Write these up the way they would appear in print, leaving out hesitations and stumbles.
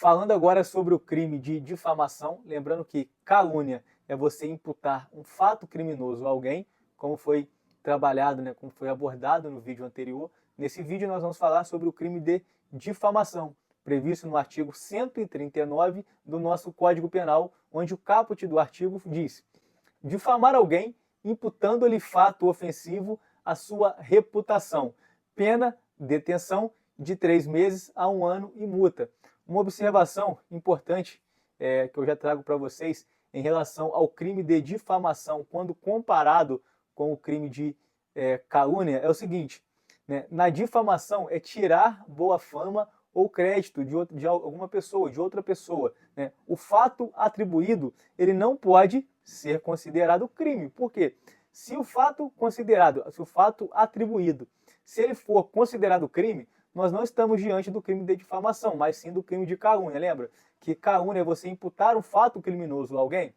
Falando agora sobre o crime de difamação, lembrando que calúnia é você imputar um fato criminoso a alguém, como foi trabalhado, né, como foi abordado no vídeo anterior. Nesse vídeo nós vamos falar sobre o crime de difamação, previsto no artigo 139 do nosso Código Penal, onde o caput do artigo diz: difamar alguém imputando-lhe fato ofensivo à sua reputação. Pena, detenção de 3 meses a 1 ano e multa. Uma observação importante que eu já trago para vocês em relação ao crime de difamação, quando comparado com o crime de calúnia, é o seguinte, né? Na difamação é tirar boa fama ou crédito de alguma pessoa, de outra pessoa, né? O fato atribuído, ele não pode ser considerado crime. Por quê? Se o fato atribuído, se ele for considerado crime, nós não estamos diante do crime de difamação, mas sim do crime de calúnia. Lembra que calúnia é você imputar um fato criminoso a alguém?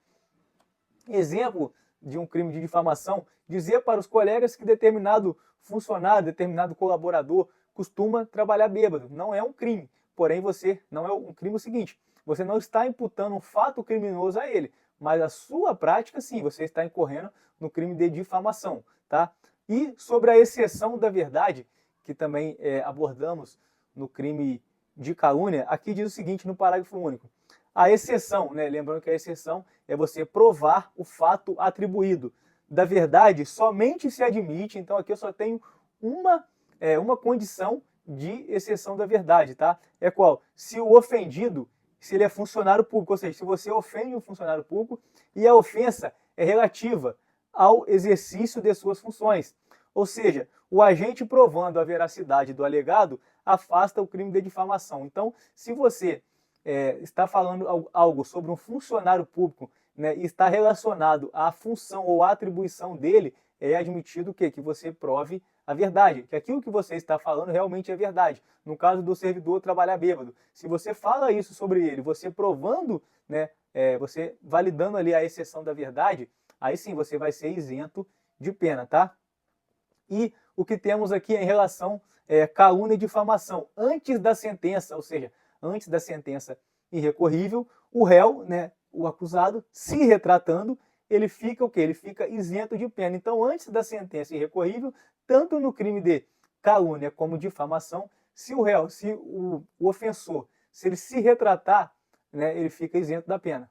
Exemplo de um crime de difamação: dizer para os colegas que determinado funcionário, determinado colaborador costuma trabalhar bêbado. Não é um crime, porém não é um crime o seguinte: você não está imputando um fato criminoso a ele, mas a sua prática sim, você está incorrendo no crime de difamação, tá? E sobre a exceção da verdade, que também abordamos no crime de calúnia, aqui diz o seguinte no parágrafo único: a exceção, né, lembrando que a exceção é você provar o fato atribuído. Da verdade, somente se admite, então aqui eu só tenho uma condição de exceção da verdade, tá? É qual? Se o ofendido, se ele é funcionário público, ou seja, se você ofende um funcionário público e a ofensa é relativa ao exercício de suas funções. Ou seja, o agente provando a veracidade do alegado afasta o crime de difamação. Então, se você está falando algo sobre um funcionário público, né, e está relacionado à função ou à atribuição dele, é admitido que você prove a verdade, que aquilo que você está falando realmente é verdade. No caso do servidor trabalhar bêbado, se você fala isso sobre ele, você provando, né, você validando ali a exceção da verdade, aí sim você vai ser isento de pena, tá? E o que temos aqui em relação calúnia e difamação. Antes da sentença, ou seja, antes da sentença irrecorrível, o réu, né, o acusado, se retratando, ele fica o quê? Ele fica isento de pena. Então, antes da sentença irrecorrível, tanto no crime de calúnia como difamação, se o réu, se o ofensor, se ele se retratar, né, ele fica isento da pena.